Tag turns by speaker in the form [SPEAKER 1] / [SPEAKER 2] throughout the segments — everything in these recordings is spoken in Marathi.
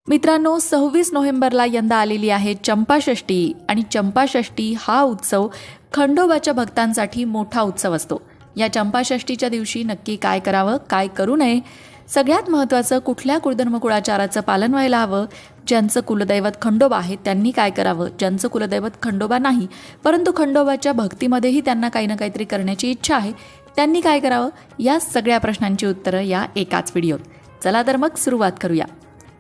[SPEAKER 1] मित्रांनो, 26 नोव्हेंबरला यंदा आलेली आहे चंपाषष्ठी आणि चंपाषष्ठी हा उत्सव खंडोबाच्या भक्तांसाठी मोठा उत्सव असतो। या चंपाषष्ठीच्या दिवशी नक्की काय करावं, काय करू नये, सगळ्यात महत्त्वाचं कुठल्या कुळधर्मकुळाचाराचं पालन व्हायला हवं, ज्यांचं कुलदैवत खंडोबा आहे त्यांनी काय करावं, ज्यांचं कुलदैवत खंडोबा नाही परंतु खंडोबाच्या भक्तीमध्येही त्यांना काही ना काहीतरी करण्याची इच्छा आहे त्यांनी काय करावं, या सगळ्या प्रश्नांची उत्तरं या एकाच व्हिडिओत। चला तर मग सुरुवात करूया।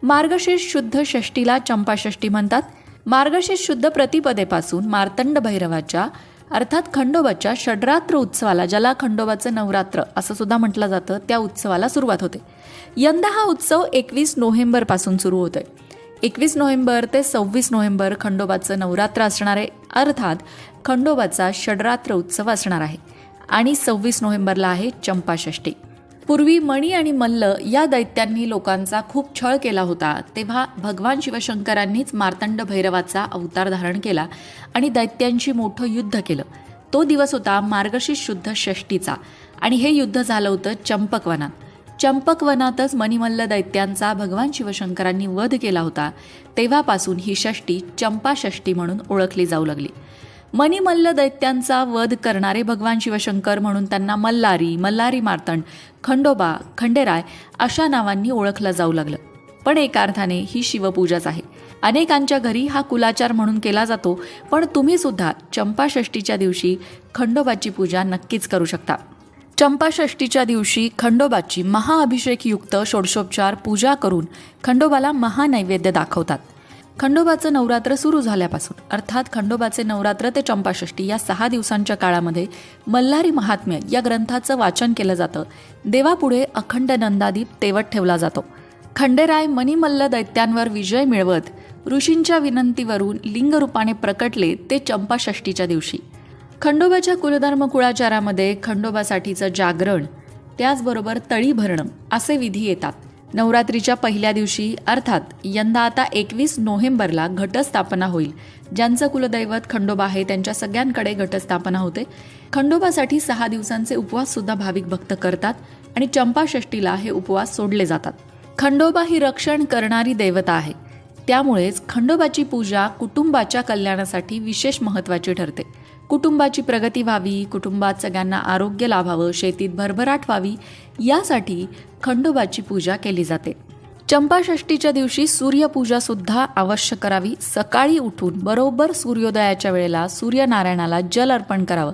[SPEAKER 1] मार्गशीर्ष शुद्ध षष्ठीला चंपाषष्ठी म्हणतात। मार्गशीर्ष शुद्ध प्रतिपदेपासून मार्तंड भैरवाच्या अर्थात खंडोबाच्या षड्रात्र उत्सवाला, ज्याला खंडोबाचं नवरात्र असं सुद्धा म्हटलं जातं, त्या उत्सवाला सुरुवात होते। यंदा हा उत्सव 21 नोव्हेंबरपासून सुरू होतोय। 21 नोव्हेंबर ते 26 नोव्हेंबर खंडोबाचं नवरात्र असणार आहे, अर्थात खंडोबाचा षड्रात्र उत्सव असणार आहे आणि 26 नोव्हेंबरला आहे चंपाषष्ठी। पूर्वी मणी आणि मल्ल या दैत्यांनी लोकांचा खूप छळ केला होता, तेव्हा भगवान शिवशंकरांनीच मार्तंड भैरवाचा अवतार धारण केला आणि दैत्यांशी मोठं युद्ध केलं। तो दिवस होता मार्गशीर्ष शुद्ध षष्ठीचा आणि हे युद्ध झालं होतं चंपकवनात। चंपकवनातच मणिमल्ल दैत्यांचा भगवान शिवशंकरांनी वध केला होता। तेव्हापासून ही षष्ठी चंपाषष्ठी म्हणून ओळखली जाऊ लागली। मणिमल्ल दैत्यांचा वध करणारे भगवान शिवशंकर म्हणून त्यांना मल्हारी, मल्हारी मार्तंड, खंडोबा, खंडेराय अशा नावांनी ओळखलं जाऊ लागलं। पण एका अर्थाने ही शिवपूजाच आहे। अनेकांच्या घरी हा कुलाचार म्हणून केला जातो, पण तुम्ही सुद्धा चंपाषष्ठीच्या दिवशी खंडोबाची पूजा नक्कीच करू शकता। चंपाषष्ठीच्या दिवशी खंडोबाची महाअभिषेकयुक्त षोडशोपचार पूजा करून खंडोबाला महानैवेद्य दाखवतात। खंडोबाचं नवरात्र सुरू झाल्यापासून अर्थात खंडोबाचे नवरात्र ते चंपाषष्ठी या 6 दिवसांच्या काळामध्ये मल्हारी महात्म्य या ग्रंथाचं वाचन केलं जातं। देवापुढे अखंड नंदादीप तेवत ठेवला जातो। खंडेराय मणिमल्ल दैत्यांवर विजय मिळवत ऋषींच्या विनंतीवरून लिंगरूपाने प्रकटले ते चंपाषष्ठीच्या दिवशी। खंडोबाच्या कुलधर्म कुळाचारामध्ये खंडोबासाठीचं जागरण, त्याचबरोबर तळी भरणं असे विधी येतात। नवरात्रीच्या पहिल्या दिवशी अर्थात यंदा आता 21 नोव्हेंबरला घटस्थापना होईल। ज्यांचं कुलदैवत खंडोबा आहे त्यांच्या सगळ्यांकडे घटस्थापना होते। खंडोबासाठी 6 दिवसांचे उपवास सुद्धा भाविक भक्त करतात आणि चंपाषष्ठीला हे उपवास सोडले जातात। खंडोबा ही रक्षण करणारी देवता आहे, त्यामुळेच खंडोबाची पूजा कुटुंबाच्या कल्याणासाठी विशेष महत्त्वाची ठरते। कुटुंबाची प्रगती व्हावी, कुटुंबात सगळ्यांना आरोग्य लाभावं, शेतीत भरभराट व्हावी यासाठी खंडोबाची पूजा केली जाते। चंपाषष्ठीच्या दिवशी सूर्यपूजा सुद्धा अवश्य करावी। सकाळी उठून बरोबर सूर्योदयाच्या वेळेला सूर्यनारायणाला जल अर्पण करावं।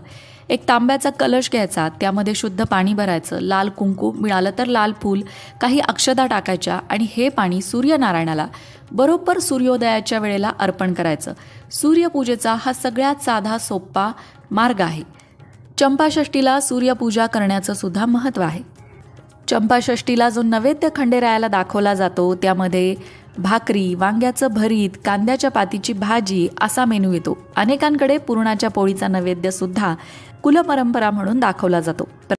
[SPEAKER 1] एक तांब्याचा कलश घ्यायचा, त्यामध्ये शुद्ध पाणी भरायचं, लाल कुंकू मिळालं तर लाल फूल, काही अक्षता टाकायच्या आणि हे पाणी सूर्यनारायणाला बरोबर सूर्योदयाच्या वेळेला अर्पण करायचं। सूर्यपूजेचा हा सगळ्यात साधा सोपा मार्ग आहे। चंपाषष्ठीला सूर्यपूजा करण्याचं सुद्धा महत्त्व आहे। चंपाषष्ठीला जो नैवेद्य खंडेरायाला दाखवला जातो त्यामध्ये भाकरी, वांग्याचं भरीत, कांद्याच्या पातीची भाजी असा मेनू येतो। अनेकांकडे पुरणाच्या पोळीचा नैवेद्य सुद्धा कुलपरंपरा म्हणून दाखवला जातो।